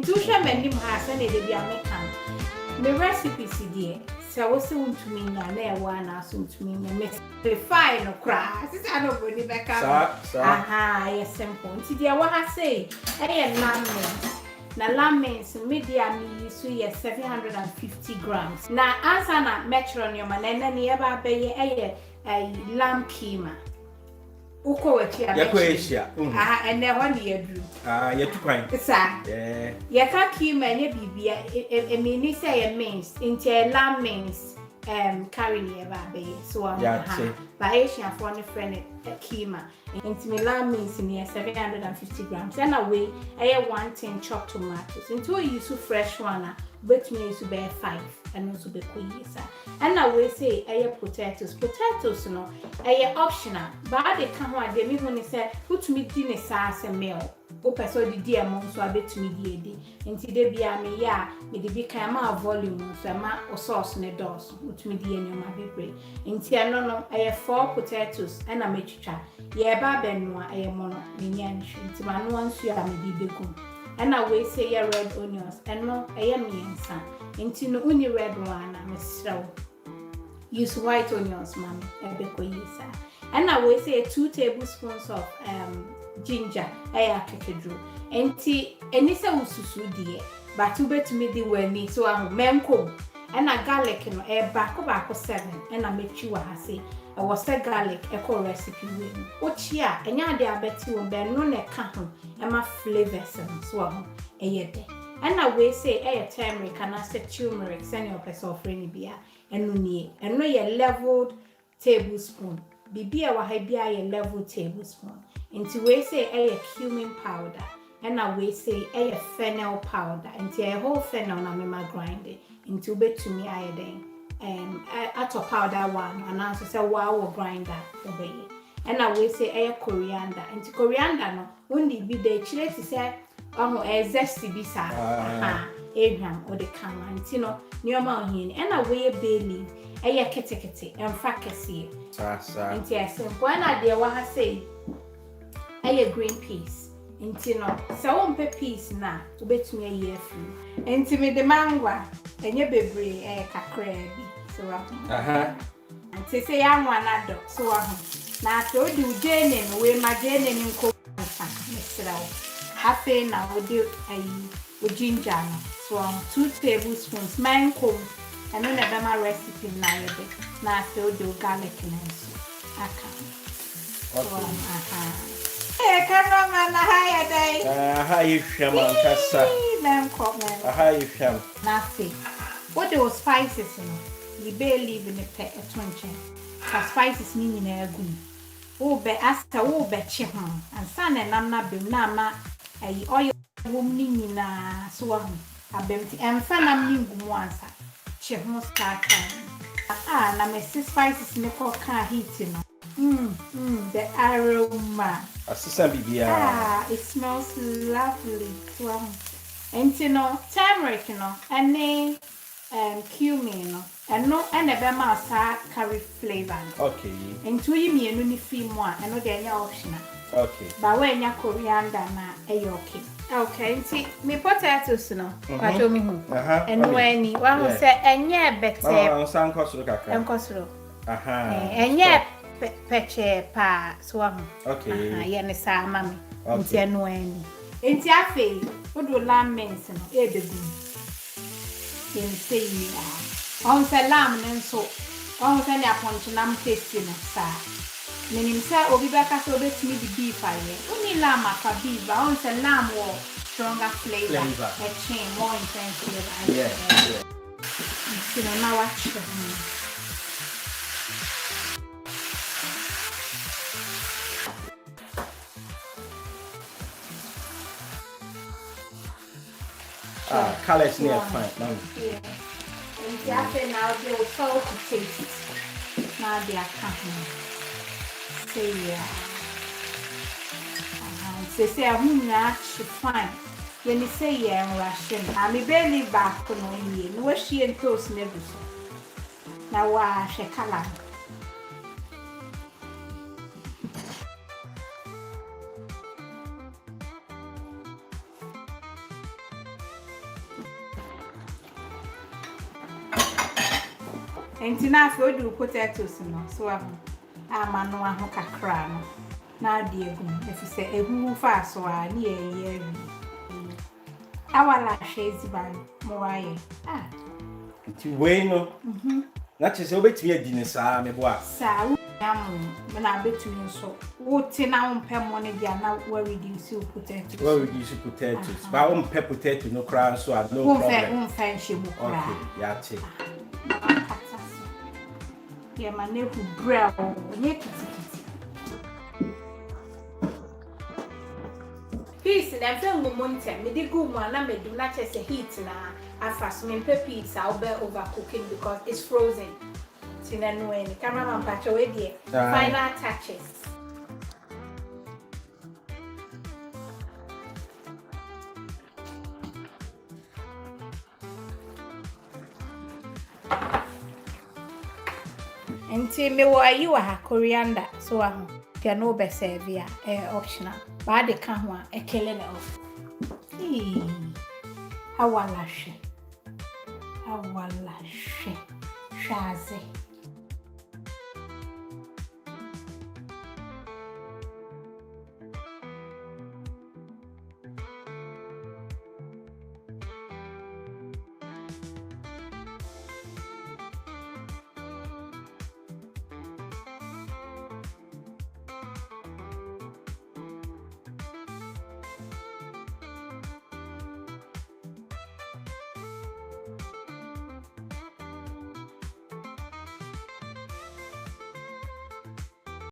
Intuition many has any de be American. The recipe CD. So I was soon to me na one as soon to me mix the fine or cry. This I don't believe back up. Aha, yes, simple. See, dear, what I say, lamb mince. Now, lamb mince, medium, you see 750 grams. Now, answer na metronomium and then nearby bay a lamb keema. Uko wachia and then one year drew. Yet to find. Sir, ya ka keema and your bibia, a mini say a mince into a lamb mince. Carry nearby bay, so I'm by Asian for a friend keema. Into me lamb mince near 750 grams. And away, I have 1 tin chopped tomatoes. Into a use of fresh one, but me to bear 5 and also be queen. And I will say, I have potatoes. Potatoes, no, I have optional. But they come out, they when they say, put me dinner sauce and meal. Open so the dear mom so I bet me dear day. Into the be a me ya, me the big amount of volume, so ma or sauce in the doors, which me dear my baby. Into no, I have 4 potatoes and a mixture. Yeah, Babenwa, I am mono, minion, into my ones you are me be bacon. And I will say ya red onions, and no, I am me and son. Into no only red one, I'm a slow. Use white onions, mommy, and bacon, sir. And I will say 2 tablespoons of ginger, I cathedral. And tea, and it's a ususu dear, but to bet me the way me so I'm memco. And a garlic and a back 7, and I make you I say. I was a garlic echo recipe with me. What ya, and ya de bet you bear no neck cotton, and my flavors and swallow a year day. And I will say a turmeric and I said turmeric, send your person of any beer, and no near, and no ye leveled tablespoon. Be a wahibia a level tablespoon. Into we say a cumin powder, and I will say a fennel powder, into a whole fennel na me ma grind it into bit to me iodine. At a powder one, and I say wow grinder obey. And I will say a coriander, into coriander no only be the chile to say oh a zesty bisa Abraham or the camera, and tino near mountain, and I weigh bay leaf. A kitty and fracassie. Into a simple one idea what I say. A green peas. Into no, so on peas now to bet me a year through. Into me the mango and your baby a crabby. So, and to say I'm one adult. So, now I told you Jane and away my Jane and cook. Mr. Half an hour do a ginger. So, 2 tablespoons, mango. And then I my recipe now. Now I still do garlic and so I can't. Hey, come on, man, a higher day. How you shaman, Cassa? A high sham. Nothing. What those spices, you know? The bay leave in the pet at 20. For spices meaning a good. Oh, be asked a wool bet chihon, and son and I'm not been nama a oil woman in a swan. I've been and fan I'm once. Chihon start. And I'm a 6 spices in the cook car heating. The aroma. It smells lovely. Wow. And you know, turmeric, you know, and then cumin, and no, and a bema curry flavor. Okay. And 2 me and only film one, and no, they're optional. Okay. But when you're coriander, na, okay. Okay, see, me potatoes, no, what do me? And when you want to say, and yeah, better, and cosro. And yeah. Peche pa swam. Okay. Yene sa mami. Nti eno ani. Nti afi, odo lamb mince no e bebu. Yene say ya. On se lamb nso. On se ne aponche nam taste no sa. Menim say obi beka so betimi di beef aye. Oni lamb afa beef, but on se lamb wo stronger flavor. A chain more intense flavor. Yeah. You know now watch. Colors near fine. Yeah. And after now they will salt to taste. Now they are coming. Say yeah. Say I'm not fine. When you say yeah, I'm rushing. I'm barely back on you. No, she and toast never so. Now wash a color. And enough for do potatoes no so ama no aho kakra no na ade egum if you say ehu fa so a na ye awala shezi ban mo waye Ti we no na chese obetimi adi ne saa me bo a saa wo na betumi so wo ti na wo pɛ mo ne dia na wo reduce potatoes ba wo pɛ potato no kra so a no problem wo fa nhye mu kra okay ya che ya manehu brown nye kitikiti peace na fe ngumonte me di gu mu na me dum na chese heat na afa me pe peace I'll be overcooking because it's frozen tina no any cameraman pacho we die final touches Enti me wa yi wa coriander so aho dia no be serve ya optional ba de ka ho a ekele na off awala hwe shaze